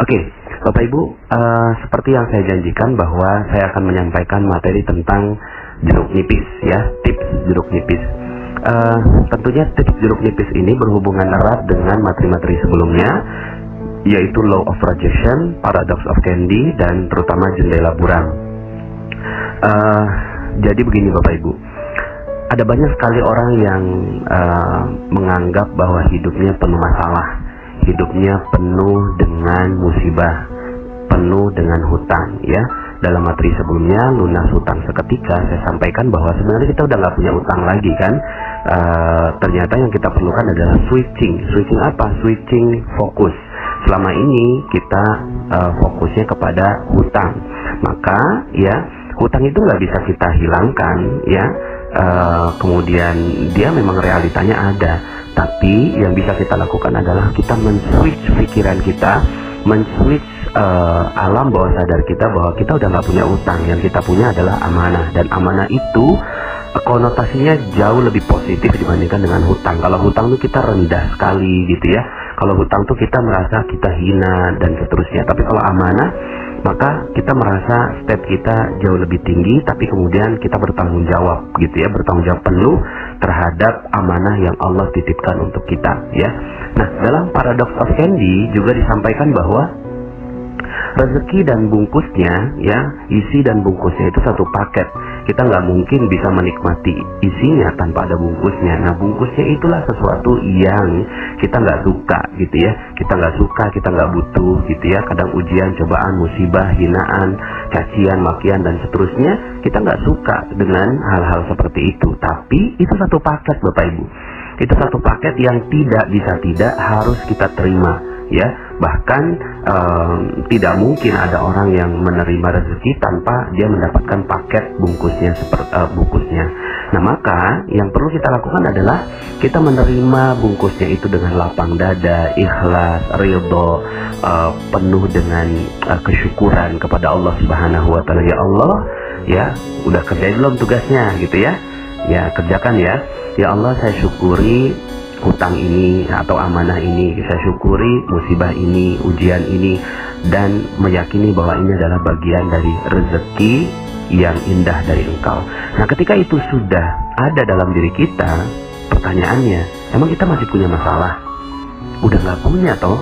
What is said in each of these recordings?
Oke, Bapak Ibu, seperti yang saya janjikan bahwa saya akan menyampaikan materi tentang jeruk nipis ya, tips jeruk nipis. Tentunya tips jeruk nipis ini berhubungan erat dengan materi-materi sebelumnya, yaitu Law of Rejection, Paradox of Candy, dan terutama jendela buram. Jadi begini Bapak Ibu, ada banyak sekali orang yang menganggap bahwa hidupnya penuh masalah, hidupnya penuh dengan musibah, penuh dengan hutang ya. Dalam materi sebelumnya, lunas hutang seketika, saya sampaikan bahwa sebenarnya kita udah nggak punya utang lagi kan. Ternyata yang kita perlukan adalah switching apa? Switching fokus. Selama ini kita fokusnya kepada hutang, maka ya hutang itu nggak bisa kita hilangkan ya. Kemudian dia memang realitanya ada, tapi yang bisa kita lakukan adalah kita men-switch pikiran kita, men-switch alam bawah sadar kita bahwa kita udah nggak punya utang. Yang kita punya adalah amanah, dan amanah itu konotasinya jauh lebih positif dibandingkan dengan hutang. Kalau hutang tuh kita rendah sekali gitu ya, kalau hutang tuh kita merasa kita hina dan seterusnya. Tapi kalau amanah, maka kita merasa step kita jauh lebih tinggi, tapi kemudian kita bertanggung jawab gitu ya, bertanggung jawab penuh terhadap amanah yang Allah titipkan untuk kita ya. Nah, dalam Paradox of Candy juga disampaikan bahwa rezeki dan bungkusnya ya, isi dan bungkusnya itu satu paket. Kita nggak mungkin bisa menikmati isinya tanpa ada bungkusnya. Nah, bungkusnya itulah sesuatu yang kita nggak suka gitu ya, kita nggak suka, kita nggak butuh gitu ya. Kadang ujian, cobaan, musibah, hinaan, cacian, makian, dan seterusnya, kita nggak suka dengan hal-hal seperti itu. Tapi itu satu paket Bapak Ibu, itu satu paket yang tidak bisa tidak, harus kita terima ya. Bahkan tidak mungkin ada orang yang menerima rezeki tanpa dia mendapatkan paket bungkusnya bungkusnya. Nah, maka yang perlu kita lakukan adalah kita menerima bungkusnya itu dengan lapang dada, ikhlas, ridho, penuh dengan kesyukuran kepada Allah Subhanahu wa taala. Ya Allah, ya, udah kerjain belum tugasnya gitu ya? Ya, kerjakan ya. Ya Allah, saya syukuri hutang ini atau amanah ini, saya syukuri musibah ini, ujian ini, dan meyakini bahwa ini adalah bagian dari rezeki yang indah dari Engkau. Nah, ketika itu sudah ada dalam diri kita, pertanyaannya, emang kita masih punya masalah? Udah nggak punya toh?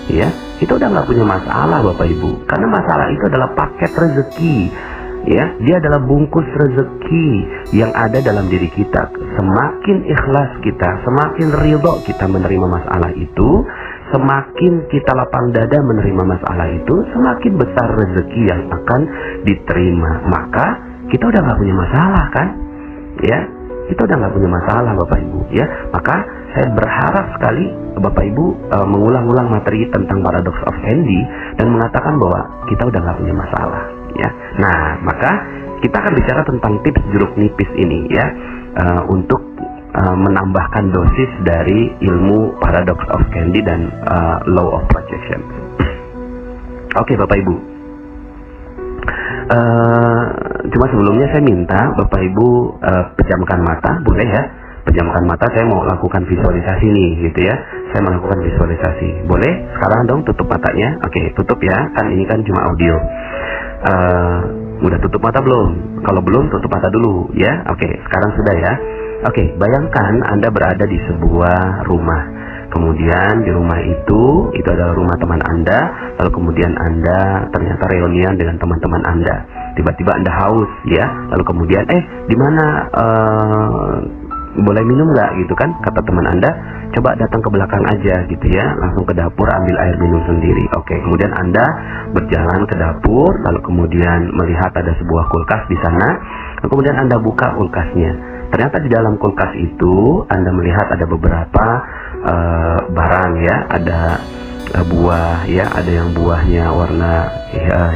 Ya, kita udah nggak punya masalah Bapak Ibu, karena masalah itu adalah paket rezeki. Ya, dia adalah bungkus rezeki yang ada dalam diri kita. Semakin ikhlas kita, semakin ridho kita menerima masalah itu, semakin kita lapang dada menerima masalah itu, semakin besar rezeki yang akan diterima. Maka kita udah nggak punya masalah kan? Ya, kita udah nggak punya masalah Bapak Ibu. Ya, maka saya berharap sekali Bapak Ibu mengulang-ulang materi tentang Paradox of Candy dan mengatakan bahwa kita udah nggak punya masalah. Ya, nah maka kita akan bicara tentang tips jeruk nipis ini ya, untuk menambahkan dosis dari ilmu Paradox of Candy dan Law of Rejection. Oke Bapak Ibu, cuma sebelumnya saya minta Bapak Ibu pejamkan mata, boleh ya? Pejamkan mata, saya mau lakukan visualisasi nih gitu ya. Saya melakukan visualisasi, boleh? Sekarang dong tutup matanya. Oke, tutup ya, kan ini kan cuma audio. Udah tutup mata belum? Kalau belum, tutup mata dulu ya. Oke, sekarang sudah ya. Oke, bayangkan Anda berada di sebuah rumah. Kemudian di rumah itu adalah rumah teman Anda. Lalu kemudian Anda ternyata reunian dengan teman-teman Anda. Tiba-tiba Anda haus ya. Lalu kemudian di mana boleh minum nggak gitu kan, kata teman Anda. Coba datang ke belakang aja gitu ya, langsung ke dapur ambil air minum sendiri. Oke, kemudian Anda berjalan ke dapur, lalu kemudian melihat ada sebuah kulkas di sana. Lalu kemudian Anda buka kulkasnya. Ternyata di dalam kulkas itu Anda melihat ada beberapa barang ya, ada buah ya, ada yang buahnya warna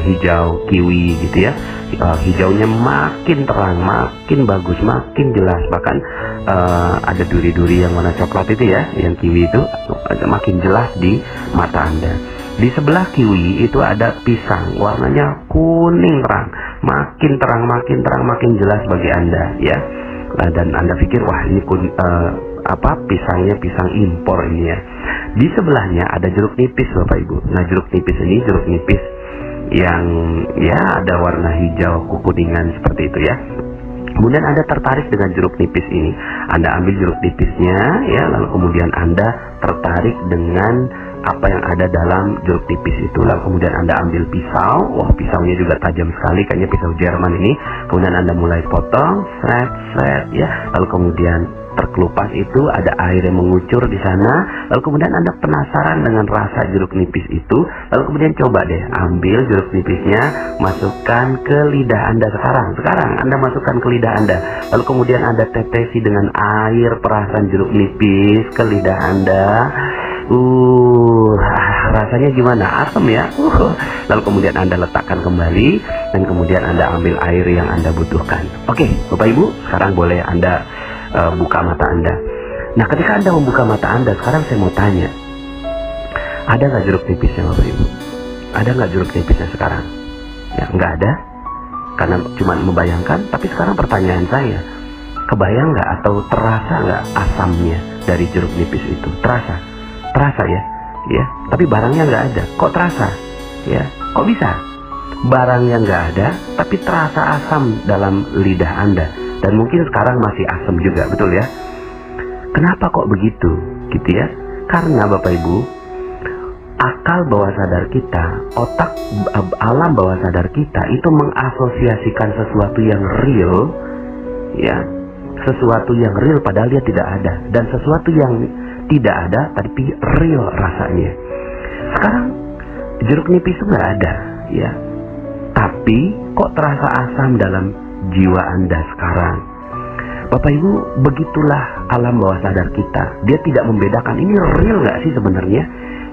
hijau kiwi gitu ya. Hijaunya makin terang, makin bagus, makin jelas. Bahkan ada duri-duri yang warna coklat itu ya, yang kiwi itu makin jelas di mata Anda. Di sebelah kiwi itu ada pisang, warnanya kuning terang, makin terang, makin terang, makin jelas bagi Anda ya. Dan Anda pikir wah ini pisangnya pisang impor ini ya. Di sebelahnya ada jeruk nipis Bapak Ibu. Nah, jeruk nipis ini jeruk nipis yang ya ada warna hijau kekuningan seperti itu ya. Kemudian Anda tertarik dengan jeruk nipis ini, Anda ambil jeruk nipisnya ya, lalu kemudian Anda tertarik dengan apa yang ada dalam jeruk nipis itu. Lalu kemudian Anda ambil pisau, wah pisaunya juga tajam sekali, kayaknya pisau Jerman ini. Kemudian Anda mulai potong, sret ya. Lalu kemudian terkelupas itu ada air yang mengucur di sana. Lalu kemudian Anda penasaran dengan rasa jeruk nipis itu. Lalu kemudian coba deh ambil jeruk nipisnya, masukkan ke lidah Anda sekarang Anda masukkan ke lidah Anda. Lalu kemudian Anda tetesi dengan air perasan jeruk nipis ke lidah Anda. Rasanya gimana? Asam ya. Lalu kemudian Anda letakkan kembali dan kemudian Anda ambil air yang Anda butuhkan. Oke, Bapak Ibu, sekarang boleh Anda buka mata Anda. Nah, ketika Anda membuka mata Anda, sekarang saya mau tanya, ada nggak jeruk nipisnya Bapak Ibu? Ada nggak jeruk nipisnya sekarang? Ya, nggak ada, karena cuma membayangkan. Tapi sekarang pertanyaan saya, kebayang nggak atau terasa nggak asamnya dari jeruk nipis itu? Terasa ya, ya. Tapi barangnya nggak ada. Kok terasa? Ya, kok bisa? Barangnya nggak ada, tapi terasa asam dalam lidah Anda. Dan mungkin sekarang masih asam juga, betul ya? Kenapa kok begitu? Gitu ya? Karena Bapak Ibu, akal bawah sadar kita, otak alam bawah sadar kita itu mengasosiasikan sesuatu yang real, ya, sesuatu yang real padahal dia tidak ada, dan sesuatu yang tidak ada tapi real rasanya. Sekarang jeruk nipis itu nggak ada, ya, tapi kok terasa asam dalam jiwa Anda sekarang. Bapak Ibu, begitulah alam bawah sadar kita. Dia tidak membedakan ini real nggak sih sebenarnya,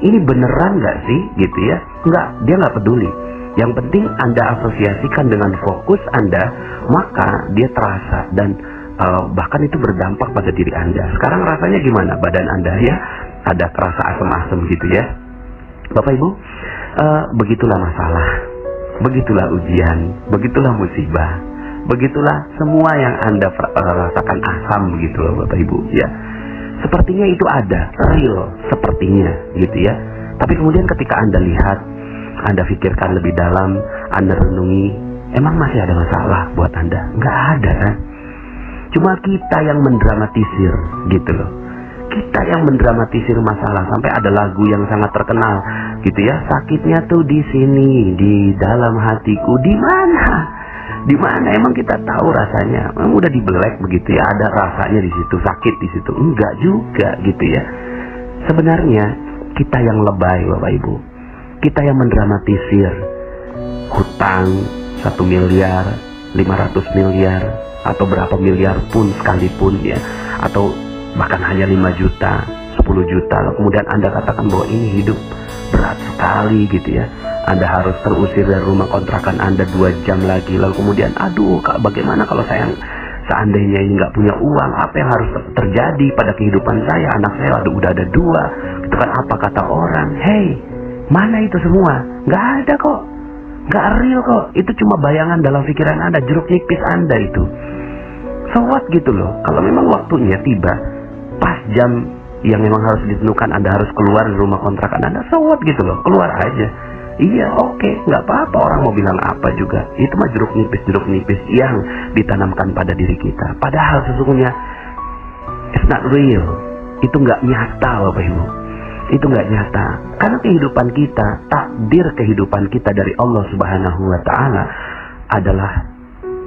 ini beneran nggak sih, gitu ya. Nggak, dia nggak peduli. Yang penting Anda asosiasikan dengan fokus Anda, maka dia terasa dan bahkan itu berdampak pada diri Anda. Sekarang rasanya gimana badan Anda ya? Ada kerasa asam-asam gitu ya. Bapak Ibu, begitulah masalah, begitulah ujian, begitulah musibah, begitulah semua yang Anda rasakan asam begitu loh Bapak Ibu ya. Sepertinya itu ada, real sepertinya gitu ya. Tapi kemudian ketika Anda lihat, Anda pikirkan lebih dalam, Anda renungi, emang masih ada masalah buat Anda? Nggak ada kan? Cuma kita yang mendramatisir gitu loh. Kita yang mendramatisir masalah, sampai ada lagu yang sangat terkenal gitu ya. Sakitnya tuh di sini, di dalam hatiku. Di mana? Di mana? Emang kita tahu rasanya? Emang udah dibelek begitu ya? Ada rasanya di situ, sakit di situ? Enggak juga gitu ya. Sebenarnya kita yang lebay Bapak Ibu. Kita yang mendramatisir hutang 1 miliar, 500 miliar, atau berapa miliar pun sekalipun ya, atau bahkan hanya 5 juta, 10 juta, lalu kemudian Anda katakan bahwa ini hidup berat sekali gitu ya. Anda harus terusir dari rumah kontrakan Anda 2 jam lagi, lalu kemudian aduh Kak, bagaimana kalau saya seandainya ini nggak punya uang, apa yang harus terjadi pada kehidupan saya? Anak saya udah ada 2, itu kan apa kata orang? Hey, mana itu semua? Nggak ada kok, nggak real kok. Itu cuma bayangan dalam pikiran Anda, jeruk nipis Anda itu. So what gitu loh. Kalau memang waktunya tiba, pas jam yang memang harus ditentukan Anda harus keluar dari rumah kontrakan Anda, so what gitu loh, keluar aja. Iya, oke, nggak apa-apa, orang mau bilang apa juga. Itu mah jeruk nipis yang ditanamkan pada diri kita. Padahal sesungguhnya it's not real. Itu nggak nyata Bapak Ibu. Itu nggak nyata. Karena kehidupan kita, takdir kehidupan kita dari Allah Subhanahu wa Ta'ala adalah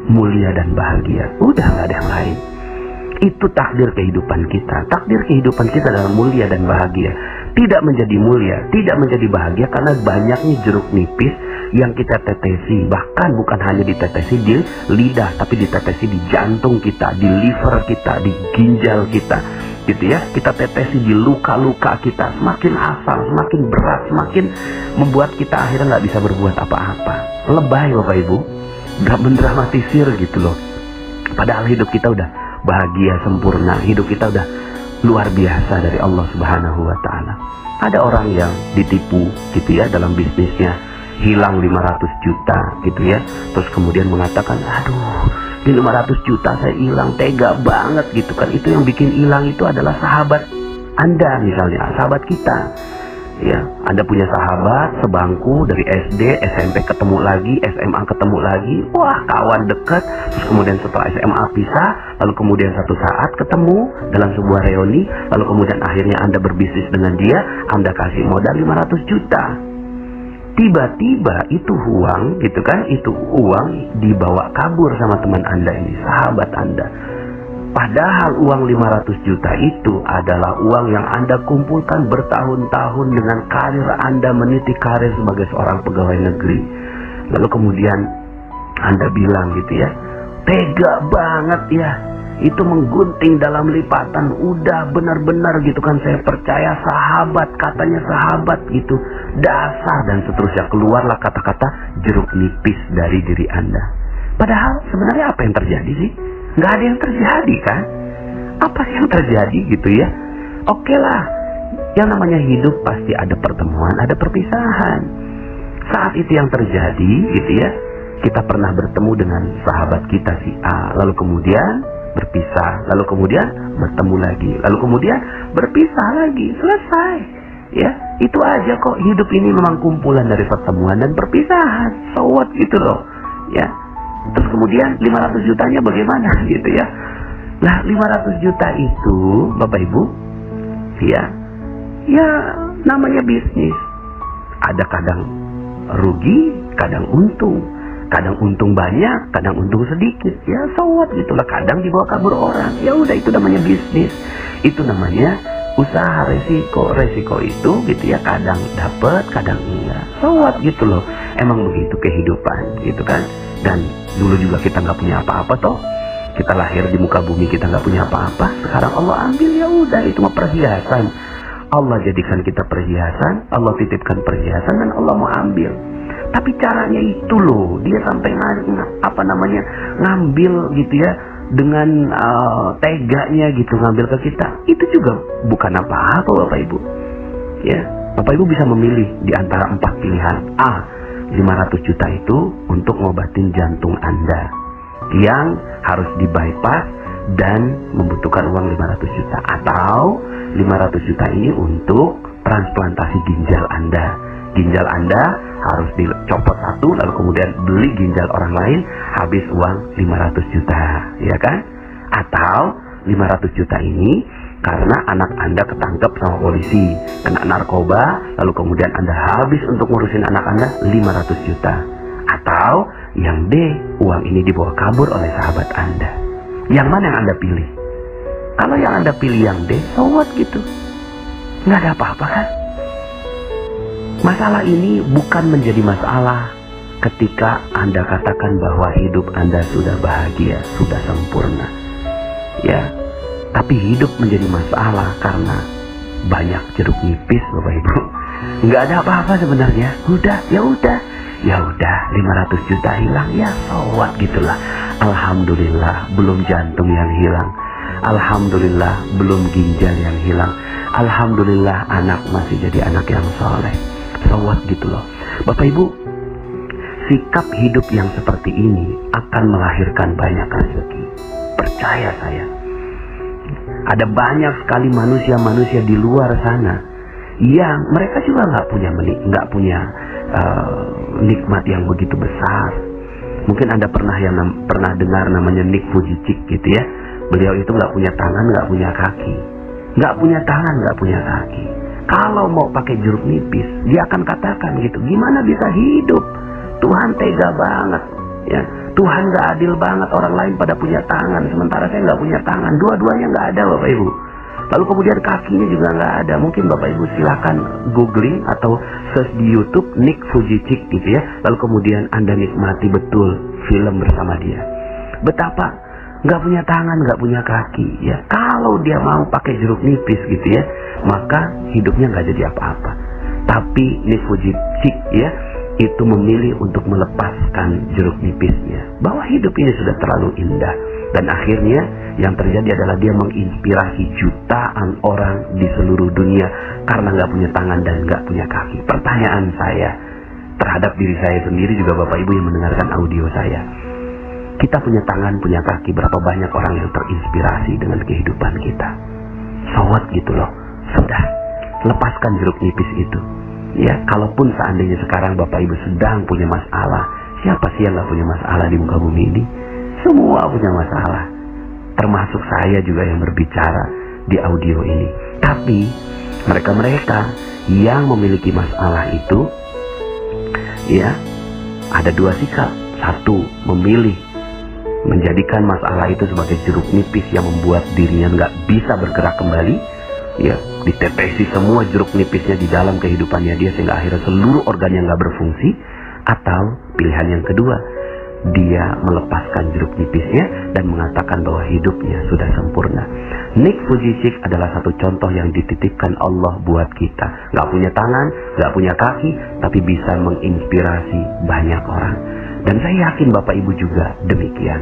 mulia dan bahagia. Udah nggak ada yang lain. Itu takdir kehidupan kita. Takdir kehidupan kita adalah mulia dan bahagia. Tidak menjadi mulia, tidak menjadi bahagia karena banyaknya jeruk nipis yang kita tetesi. Bahkan bukan hanya ditetesi di lidah, tapi ditetesi di jantung kita, di liver kita, di ginjal kita, gitu ya. Kita tetesi di luka-luka kita. Semakin asam, semakin berat, semakin membuat kita akhirnya nggak bisa berbuat apa-apa. Lebay Bapak Ibu, nggak mendramatisir gitu loh. Padahal hidup kita udah bahagia, sempurna. Hidup kita udah luar biasa dari Allah Subhanahu wa Ta'ala. Ada orang yang ditipu gitu ya dalam bisnisnya, hilang 500 juta gitu ya. Terus kemudian mengatakan, aduh, ini 500 juta saya hilang, tega banget gitu kan. Itu yang bikin hilang itu adalah sahabat Anda misalnya, sahabat kita. Ya, Anda punya sahabat sebangku dari SD, SMP ketemu lagi, SMA ketemu lagi, wah kawan dekat. Terus kemudian setelah SMA pisah, lalu kemudian satu saat ketemu dalam sebuah reuni, lalu kemudian akhirnya Anda berbisnis dengan dia, Anda kasih modal 500 juta. Tiba-tiba itu uang, gitu kan, itu uang dibawa kabur sama teman Anda ini, sahabat Anda. Padahal uang 500 juta itu adalah uang yang Anda kumpulkan bertahun-tahun dengan karir Anda, meniti karir sebagai seorang pegawai negeri. Lalu kemudian Anda bilang gitu ya, tega banget ya, itu menggunting dalam lipatan, udah benar-benar gitu kan, saya percaya sahabat, katanya sahabat gitu, dasar dan seterusnya. Keluarlah kata-kata jeruk nipis dari diri Anda. Padahal sebenarnya apa yang terjadi sih? Nggak ada yang terjadi kan? Apa sih yang terjadi gitu ya? Oke lah, yang namanya hidup pasti ada pertemuan, ada perpisahan. Saat itu yang terjadi gitu ya, kita pernah bertemu dengan sahabat kita si A, lalu kemudian berpisah, lalu kemudian bertemu lagi, lalu kemudian berpisah lagi, selesai. Ya, itu aja kok. Hidup ini memang kumpulan dari pertemuan dan perpisahan. So what gitu loh. Ya. Terus kemudian 500 jutanya bagaimana gitu ya. Nah 500 juta itu Bapak Ibu, ya namanya bisnis. Ada kadang rugi, kadang untung banyak, kadang untung sedikit. Ya so what gitulah, kadang dibawa kabur orang. Ya udah, itu namanya bisnis. Itu namanya usaha resiko itu gitu ya, kadang dapat, kadang enggak. So what gitu loh. Emang begitu kehidupan gitu kan. Dan dulu juga kita nggak punya apa-apa toh. Kita lahir di muka bumi, kita nggak punya apa-apa. Sekarang Allah ambil, ya udah, itu mah perhiasan. Allah jadikan kita perhiasan, Allah titipkan perhiasan dan Allah mau ambil. Tapi caranya itu loh, dia sampai ngambil gitu ya, dengan teganya gitu ngambil ke kita. Itu juga bukan apa-apa Bapak Ibu. Ya, Bapak Ibu bisa memilih di antara 4 pilihan. A, 500 juta itu untuk ngobatin jantung Anda yang harus di-bypass dan membutuhkan uang 500 juta. Atau 500 juta ini untuk transplantasi ginjal Anda. Ginjal Anda harus dicopot satu, lalu kemudian beli ginjal orang lain, habis uang 500 juta, ya kan? Atau 500 juta ini karena anak Anda ketangkep sama polisi, kena narkoba, lalu kemudian Anda habis untuk ngurusin anak Anda 500 juta. Atau yang D, uang ini dibawa kabur oleh sahabat Anda. Yang mana yang Anda pilih? Kalau yang Anda pilih yang D, so what gitu. Nggak ada apa-apa kan? Masalah ini bukan menjadi masalah ketika Anda katakan bahwa hidup Anda sudah bahagia, sudah sempurna. Ya. Tapi hidup menjadi masalah karena banyak jeruk nipis Bapak Ibu. Nggak ada apa-apa sebenarnya. Ya udah 500 juta hilang, ya so what gitulah. Alhamdulillah belum jantung yang hilang. Alhamdulillah belum ginjal yang hilang. Alhamdulillah anak masih jadi anak yang soleh. So what gitu loh. Bapak Ibu, sikap hidup yang seperti ini akan melahirkan banyak rezeki. Percaya saya. Ada banyak sekali manusia-manusia di luar sana yang mereka juga nggak punya nikmat yang begitu besar. Mungkin Anda pernah dengar namanya Nick Vujicic gitu ya. Beliau itu nggak punya tangan, nggak punya kaki, nggak punya tangan, nggak punya kaki. Kalau mau pakai jeruk nipis, dia akan katakan gitu, gimana bisa hidup? Tuhan tega banget, ya. Tuhan gak adil banget, orang lain pada punya tangan, sementara saya gak punya tangan. Dua-duanya gak ada Bapak Ibu. Lalu kemudian kakinya juga gak ada. Mungkin Bapak Ibu silakan googling atau search di YouTube Nick Vujicic gitu ya. Lalu kemudian Anda nikmati betul film bersama dia. Betapa gak punya tangan, gak punya kaki ya. Kalau dia mau pakai jeruk nipis gitu ya, maka hidupnya gak jadi apa-apa. Tapi Nick Vujicic ya, itu memilih untuk melepaskan jeruk nipisnya, bahwa hidup ini sudah terlalu indah. Dan akhirnya yang terjadi adalah dia menginspirasi jutaan orang di seluruh dunia karena gak punya tangan dan gak punya kaki. Pertanyaan saya terhadap diri saya sendiri juga Bapak Ibu yang mendengarkan audio saya, kita punya tangan, punya kaki, berapa banyak orang yang terinspirasi dengan kehidupan kita? So what gitu loh. Sudah, lepaskan jeruk nipis itu. Ya, kalaupun seandainya sekarang Bapak Ibu sedang punya masalah, siapa sih yang gak punya masalah di muka bumi ini? Semua punya masalah. Termasuk saya juga yang berbicara di audio ini. Tapi mereka-mereka yang memiliki masalah itu, ya, ada dua sikap. Satu, memilih menjadikan masalah itu sebagai jeruk nipis yang membuat dirinya nggak bisa bergerak kembali, ya, ditetesi semua jeruk nipisnya di dalam kehidupannya dia sehingga akhirnya seluruh organnya nggak berfungsi. Atau pilihan yang kedua, dia melepaskan jeruk nipisnya dan mengatakan bahwa hidupnya sudah sempurna. Nick Vujicic adalah satu contoh yang dititipkan Allah buat kita. Gak punya tangan, gak punya kaki, tapi bisa menginspirasi banyak orang. Dan saya yakin Bapak Ibu juga demikian.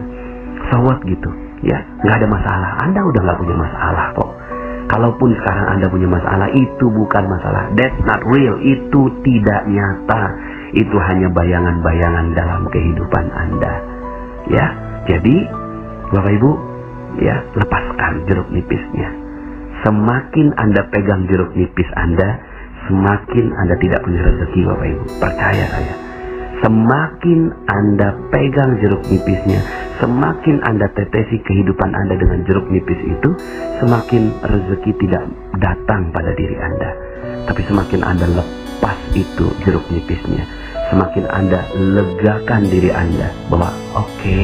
So what gitu, ya, gak ada masalah. Anda udah gak punya masalah kok. Kalaupun sekarang Anda punya masalah, itu bukan masalah. That's not real. Itu tidak nyata. Itu hanya bayangan-bayangan dalam kehidupan Anda. Ya, jadi Bapak Ibu, ya, lepaskan jeruk nipisnya. Semakin Anda pegang jeruk nipis Anda, semakin Anda tidak punya rezeki, Bapak Ibu. Percaya saya. Semakin Anda pegang jeruk nipisnya, semakin Anda tetesi kehidupan Anda dengan jeruk nipis itu, semakin rezeki tidak datang pada diri Anda. Tapi semakin Anda lepas itu jeruk nipisnya, semakin Anda legakan diri Anda bahwa oke,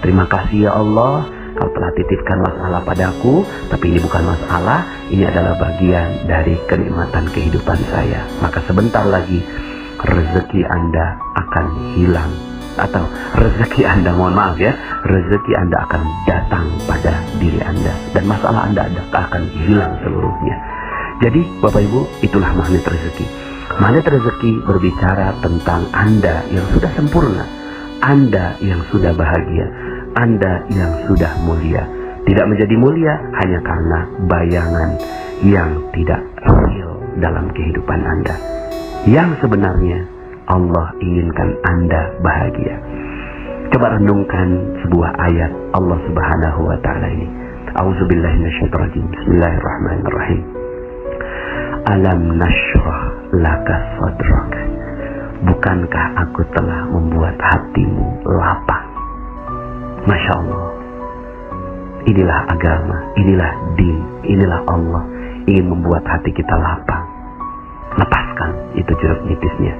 terima kasih ya Allah, Kau telah titipkan masalah padaku, tapi ini bukan masalah, ini adalah bagian dari kenikmatan kehidupan saya. Maka sebentar lagi rezeki Anda akan hilang. Atau rezeki Anda, mohon maaf ya, rezeki Anda akan datang pada diri Anda. Dan masalah Anda akan hilang seluruhnya. Jadi Bapak Ibu, itulah magnet rezeki. Magnet rezeki berbicara tentang Anda yang sudah sempurna, Anda yang sudah bahagia, Anda yang sudah mulia. Tidak menjadi mulia hanya karena bayangan yang tidak real dalam kehidupan Anda. Yang sebenarnya Allah inginkan Anda bahagia. Coba renungkan sebuah ayat Allah Subhanahu wa Ta'ala ini. A'udzubillahi minasyaitonir rajim. Bismillahirrahmanirrahim. Alam nashrah laka sadrak. Bukankah aku telah membuat hatimu lapang? Masya Allah. Inilah agama, inilah din, inilah Allah ingin membuat hati kita lapang. Lepaskan itu jeruk nipisnya,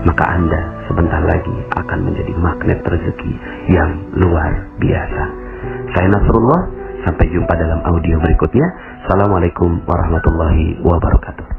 maka Anda sebentar lagi akan menjadi magnet rezeki yang luar biasa. Saya Nasrullah, sampai jumpa dalam audio berikutnya. Assalamualaikum warahmatullahi wabarakatuh.